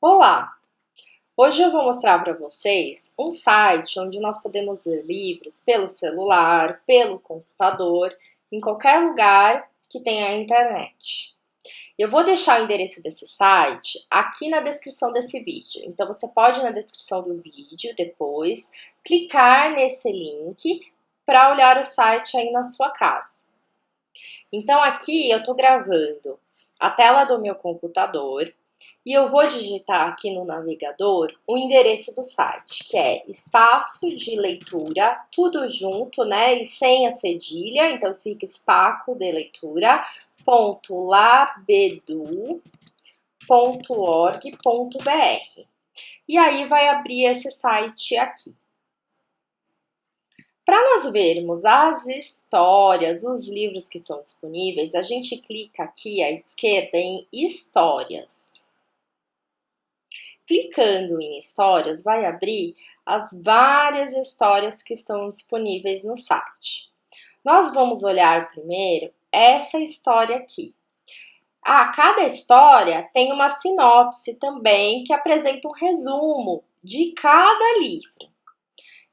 Olá! Hoje eu vou mostrar para vocês um site onde nós podemos ler livros pelo celular, pelo computador, em qualquer lugar que tenha a internet. Eu vou deixar o endereço desse site aqui na descrição desse vídeo. Então você pode ir na descrição do vídeo depois, clicar nesse link para olhar o site aí na sua casa. Então aqui eu estou gravando a tela do meu computador e eu vou digitar aqui no navegador o endereço do site, que é espaço de leitura, tudo junto, né, e sem a cedilha, então fica espaço de leitura, .labedu.org.br. E aí vai abrir esse site aqui. Para nós vermos as histórias, os livros que são disponíveis, a gente clica aqui à esquerda em Histórias. Clicando em Histórias, vai abrir as várias histórias que estão disponíveis no site. Nós vamos olhar primeiro essa história aqui. Cada história tem uma sinopse também que apresenta um resumo de cada livro.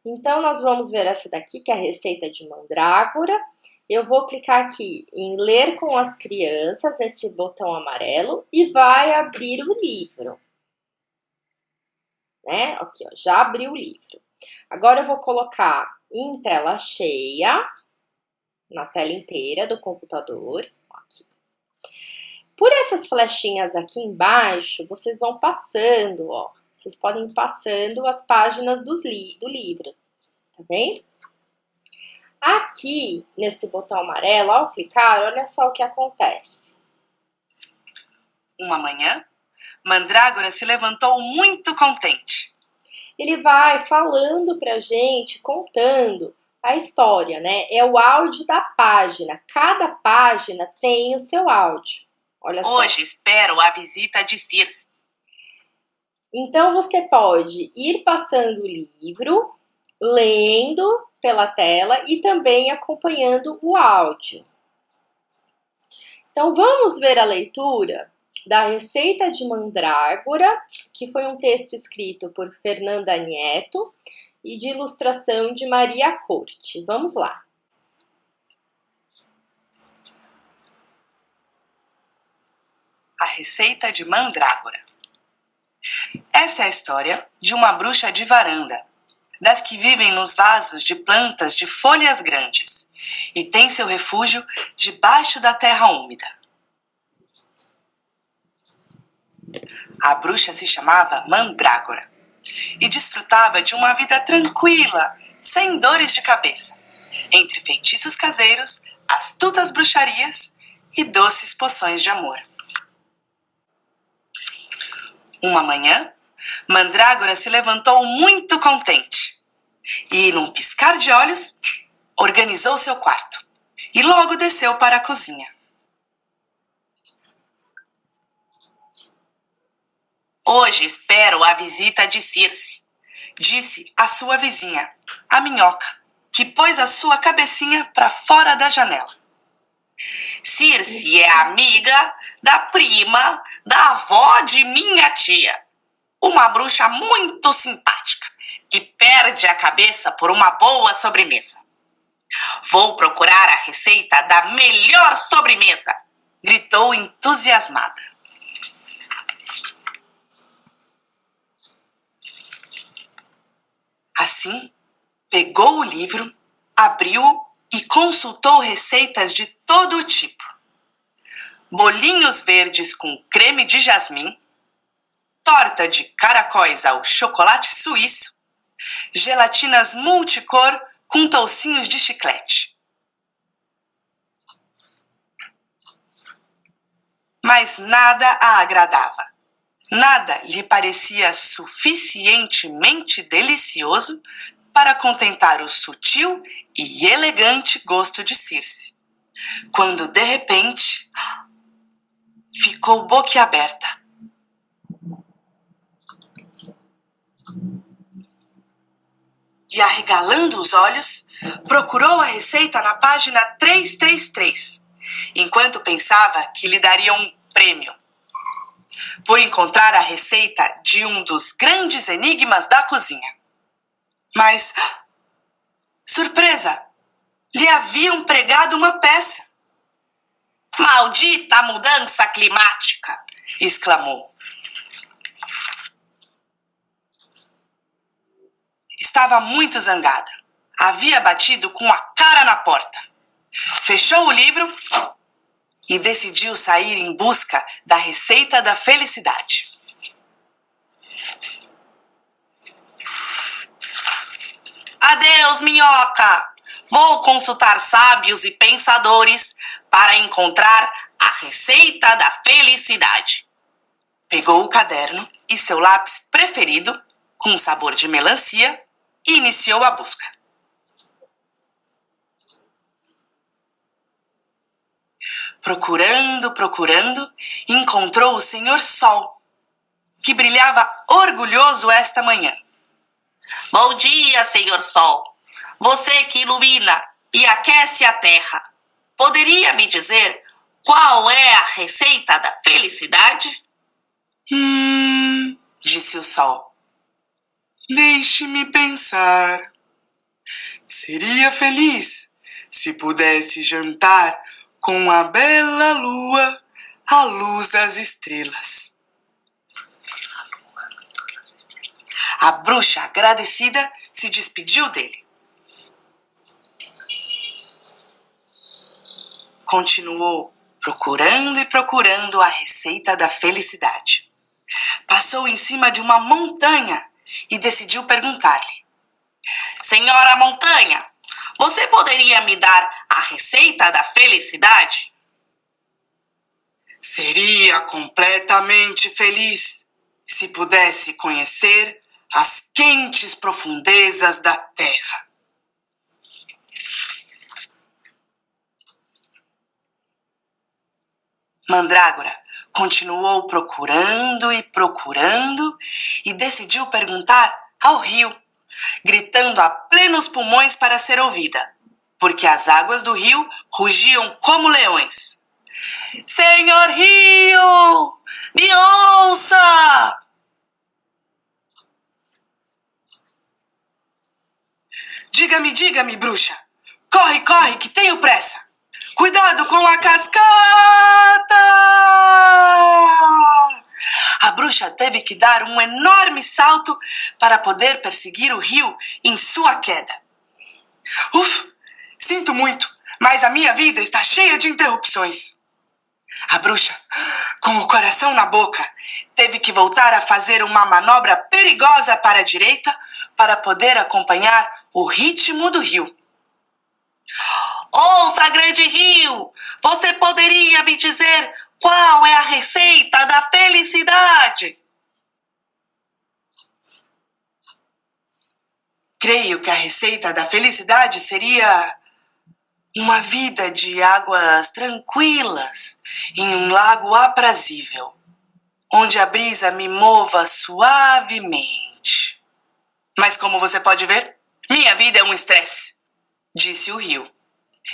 Então, nós vamos ver essa daqui, que é a Receita de Mandrágora. Eu vou clicar aqui em Ler com as Crianças, nesse botão amarelo, e vai abrir o livro. Né? Aqui, ó, já abriu o livro. Agora eu vou colocar em tela cheia, na tela inteira do computador. Aqui. Por essas flechinhas aqui embaixo, vocês vão passando, ó. Vocês podem ir passando as páginas do livro, tá bem? Aqui, nesse botão amarelo, ao clicar, olha só o que acontece. Uma manhã, Mandrágora se levantou muito contente. Ele vai falando pra gente, contando a história, né? É o áudio da página. Cada página tem o seu áudio. Olha só. Hoje espero a visita de Circe. Então, você pode ir passando o livro, lendo pela tela e também acompanhando o áudio. Então, vamos ver a leitura da Receita de Mandrágora, que foi um texto escrito por Fernanda Nieto e de ilustração de Maria Corte. Vamos lá. A Receita de Mandrágora. Esta é a história de uma bruxa de varanda, das que vivem nos vasos de plantas de folhas grandes e tem seu refúgio debaixo da terra úmida. A bruxa se chamava Mandrágora e desfrutava de uma vida tranquila, sem dores de cabeça, entre feitiços caseiros, astutas bruxarias e doces poções de amor. Uma manhã, Mandrágora se levantou muito contente e, num piscar de olhos, organizou seu quarto e logo desceu para a cozinha. Hoje espero a visita de Circe, disse a sua vizinha, a Minhoca, que pôs a sua cabecinha para fora da janela. Circe é amiga da prima da avó de minha tia, uma bruxa muito simpática que perde a cabeça por uma boa sobremesa. Vou procurar a receita da melhor sobremesa, gritou entusiasmada. Assim, pegou o livro, abriu-o e consultou receitas de todo o tipo. Bolinhos verdes com creme de jasmim, torta de caracóis ao chocolate suíço, gelatinas multicor com toucinhos de chiclete. Mas nada a agradava. Nada lhe parecia suficientemente delicioso para contentar o sutil e elegante gosto de Circe, quando de repente ficou boquiaberta. E arregalando os olhos, procurou a receita na página 333, enquanto pensava que lhe daria um prêmio. por encontrar a receita de um dos grandes enigmas da cozinha. Mas, surpresa, lhe haviam pregado uma peça. Maldita mudança climática! Exclamou. Estava muito zangada. Havia batido com a cara na porta. Fechou o livro e decidiu sair em busca da receita da felicidade. Adeus, minhoca! Vou consultar sábios e pensadores para encontrar a receita da felicidade. Pegou o caderno e seu lápis preferido, com sabor de melancia, e iniciou a busca. Procurando, encontrou o Senhor Sol, que brilhava orgulhoso esta manhã. Bom dia, Senhor Sol. Você que ilumina e aquece a terra. Poderia me dizer qual é a receita da felicidade? Disse o Sol. Deixe-me pensar. Seria feliz se pudesse jantar com a bela lua à luz das estrelas. A bruxa, agradecida, se despediu dele. Continuou procurando a receita da felicidade. Passou em cima de uma montanha e decidiu perguntar-lhe: Senhora Montanha, você poderia me dar a receita da felicidade? Seria completamente feliz se pudesse conhecer as quentes profundezas da terra. Mandrágora continuou procurando e decidiu perguntar ao rio, gritando a plenos pulmões para ser ouvida, porque as águas do rio rugiam como leões. Senhor Rio, me ouça! Diga-me, bruxa. Corre, que tenho pressa. Cuidado com a cascata! A bruxa teve que dar um enorme salto para poder perseguir o rio em sua queda. Sinto muito, mas a minha vida está cheia de interrupções. A bruxa, com o coração na boca, teve que voltar a fazer uma manobra perigosa para a direita para poder acompanhar o ritmo do rio. Ouça, grande rio! Você poderia me dizer qual é a receita da felicidade? Creio que a receita da felicidade seria uma vida de águas tranquilas em um lago aprazível, onde a brisa me mova suavemente. Mas como você pode ver, minha vida é um estresse, disse o rio,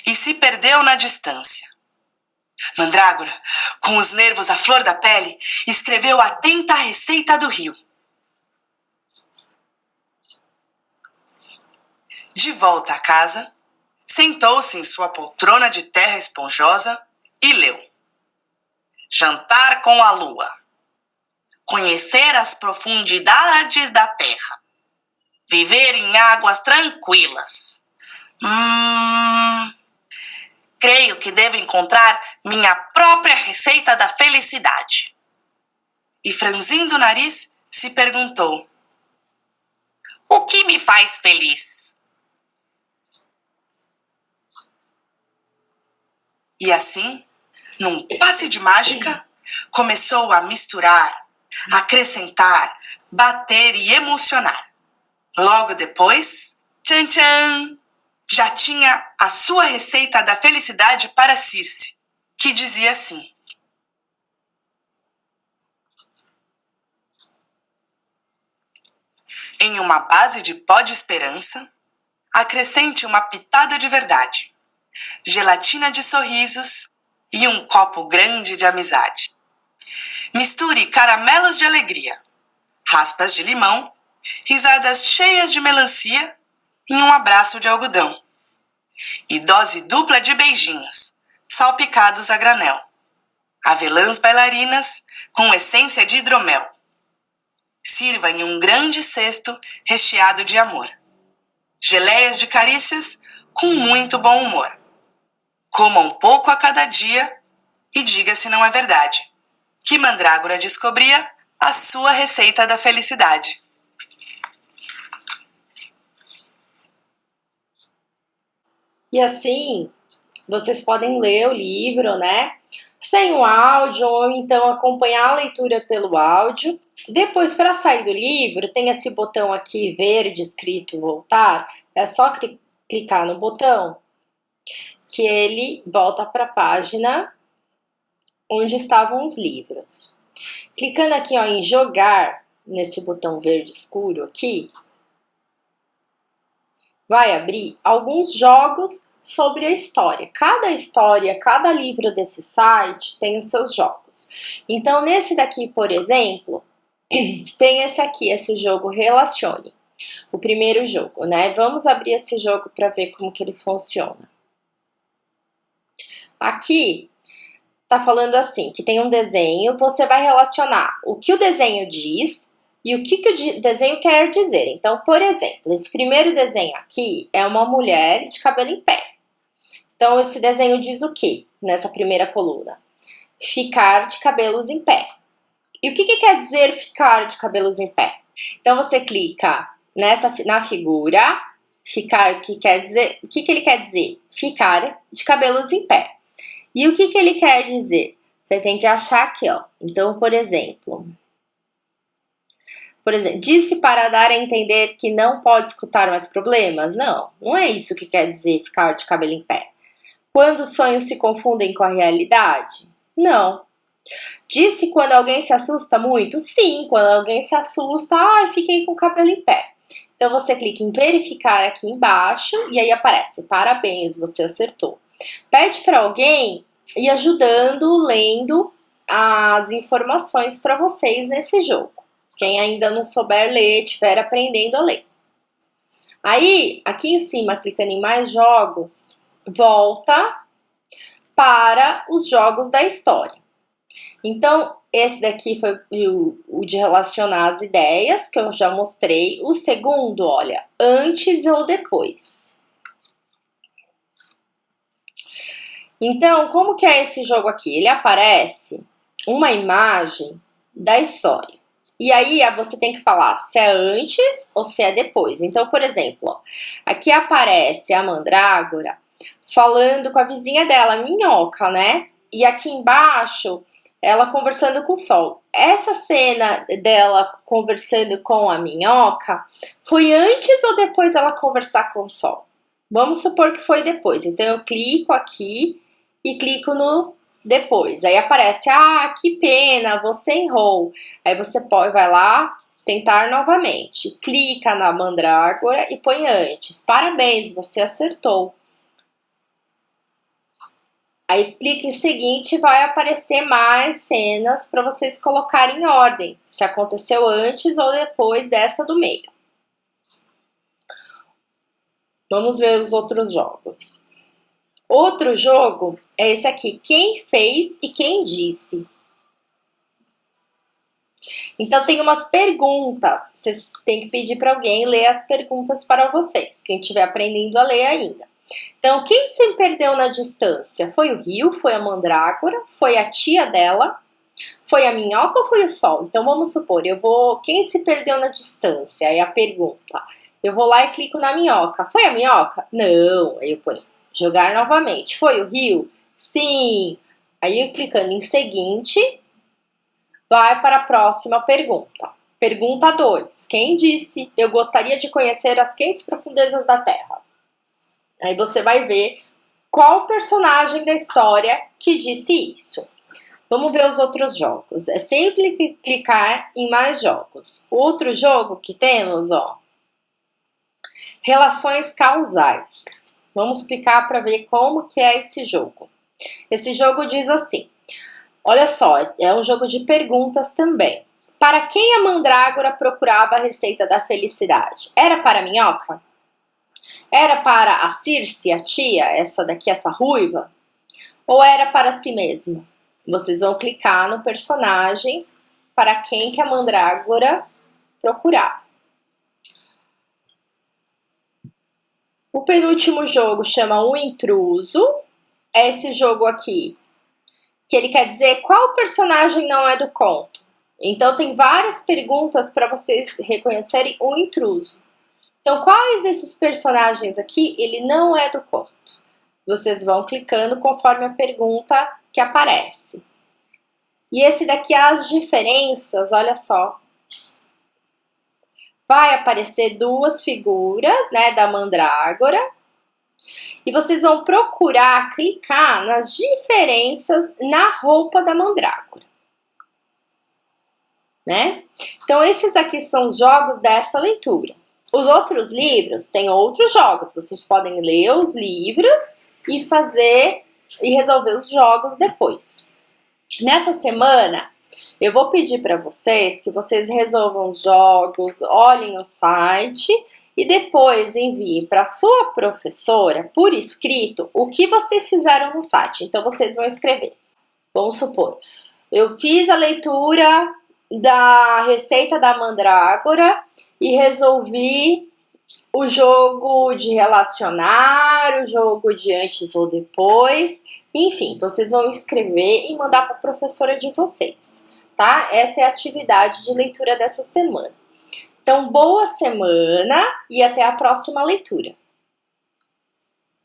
e se perdeu na distância. Mandrágora, com os nervos à flor da pele, escreveu atenta a receita do rio. De volta à casa, sentou-se em sua poltrona de terra esponjosa e leu: Jantar com a lua. Conhecer as profundidades da terra. Viver em águas tranquilas. Creio que devo encontrar minha própria receita da felicidade. E franzindo o nariz, se perguntou: o que me faz feliz? E assim, num passe de mágica, começou a misturar, acrescentar, bater e emocionar. Logo depois, tchan tchan, já tinha a sua receita da felicidade para Circe, que dizia assim: em uma base de pó de esperança, acrescente uma pitada de verdade, gelatina de sorrisos e um copo grande de amizade. Misture caramelos de alegria, raspas de limão, risadas cheias de melancia em um abraço de algodão. E dose dupla de beijinhos, salpicados a granel. Avelãs bailarinas com essência de hidromel. Sirva em um grande cesto recheado de amor. Geleias de carícias com muito bom humor. Coma um pouco a cada dia e diga se não é verdade que Mandrágora descobria a sua receita da felicidade. E assim, vocês podem ler o livro, né? Sem o áudio, ou então acompanhar a leitura pelo áudio. Depois, para sair do livro, tem esse botão aqui verde escrito voltar. É só clicar no botão que ele volta para a página onde estavam os livros. Clicando aqui ó, em jogar, nesse botão verde escuro aqui, vai abrir alguns jogos sobre a história. Cada livro desse site tem os seus jogos. Então, nesse daqui, por exemplo, tem esse aqui, esse jogo Relacione. O primeiro jogo, né? Vamos abrir esse jogo para ver como que ele funciona. Aqui tá falando assim, que tem um desenho, você vai relacionar o que o desenho diz e o que o desenho quer dizer. Então, por exemplo, esse primeiro desenho aqui é uma mulher de cabelo em pé. Então, esse desenho diz o quê nessa primeira coluna? Ficar de cabelos em pé. E o que quer dizer ficar de cabelos em pé? Então, você clica na figura, ficar, que quer dizer, o que ele quer dizer? Ficar de cabelos em pé. E o que ele quer dizer? Você tem que achar aqui, ó. Então, por exemplo, disse para dar a entender que não pode escutar mais problemas? Não, não é isso que quer dizer ficar de cabelo em pé. Quando os sonhos se confundem com a realidade? Não. Disse quando alguém se assusta muito? Sim, quando alguém se assusta, fiquei com o cabelo em pé. Então, você clica em verificar aqui embaixo e aí aparece, parabéns, você acertou. Pede para alguém ir ajudando, lendo as informações para vocês nesse jogo. Quem ainda não souber ler, estiver aprendendo a ler. Aí, aqui em cima, clicando em mais jogos, volta para os jogos da história. Então, esse daqui foi o de relacionar as ideias, que eu já mostrei. O segundo, olha, antes ou depois. Então, como que é esse jogo aqui? Ele aparece uma imagem da história. E aí, você tem que falar se é antes ou se é depois. Então, por exemplo, ó, aqui aparece a Mandrágora falando com a vizinha dela, a Minhoca, né? E aqui embaixo, ela conversando com o Sol. Essa cena dela conversando com a Minhoca foi antes ou depois dela conversar com o Sol? Vamos supor que foi depois. Então, eu clico aqui e clico no depois. Aí aparece, que pena, você errou. Aí você vai lá, tentar novamente. Clica na Mandrágora e põe antes. Parabéns, você acertou. Aí clica em seguinte e vai aparecer mais cenas para vocês colocarem em ordem. Se aconteceu antes ou depois dessa do meio. Vamos ver os outros jogos. Outro jogo é esse aqui, quem fez e quem disse. Então tem umas perguntas, vocês têm que pedir para alguém ler as perguntas para vocês, quem estiver aprendendo a ler ainda. Então, quem se perdeu na distância? Foi o rio, foi a Mandrágora, foi a tia dela, foi a Minhoca ou foi o Sol? Então vamos supor, quem se perdeu na distância? É a pergunta. Eu vou lá e clico na Minhoca. Foi a Minhoca? Não, aí eu ponho jogar novamente. Foi o rio? Sim. Aí eu clicando em seguinte, vai para a próxima pergunta. Pergunta 2. Quem disse eu gostaria de conhecer as quentes profundezas da Terra? Aí você vai ver qual personagem da história que disse isso. Vamos ver os outros jogos. É sempre clicar em mais jogos. Outro jogo que temos, ó, relações causais. Vamos clicar para ver como que é esse jogo. Esse jogo diz assim: Olha só, é um jogo de perguntas também. Para quem a mandrágora procurava a receita da felicidade? Era para a minhoca? Era para a Circe, a tia, essa daqui, essa ruiva? Ou era para si mesma? Vocês vão clicar no personagem para quem que a mandrágora procurava. O penúltimo jogo chama O Intruso. É esse jogo aqui, que ele quer dizer qual personagem não é do conto. Então tem várias perguntas para vocês reconhecerem o intruso. Então, quais desses personagens aqui ele não é do conto? Vocês vão clicando conforme a pergunta que aparece. E esse daqui, as diferenças, olha só. Vai aparecer duas figuras, né, da mandrágora. E vocês vão procurar clicar nas diferenças na roupa da mandrágora, né? Então, esses aqui são os jogos dessa leitura. Os outros livros têm outros jogos. Vocês podem ler os livros e fazer e resolver os jogos depois. Nessa semana, eu vou pedir para vocês que vocês resolvam os jogos, olhem o site e depois enviem para sua professora por escrito o que vocês fizeram no site. Então, vocês vão escrever. Vamos supor, eu fiz a leitura da receita da mandrágora e resolvi o jogo de relacionar, o jogo de antes ou depois. Enfim, vocês vão escrever e mandar para a professora de vocês, tá? Essa é a atividade de leitura dessa semana. Então, boa semana e até a próxima leitura.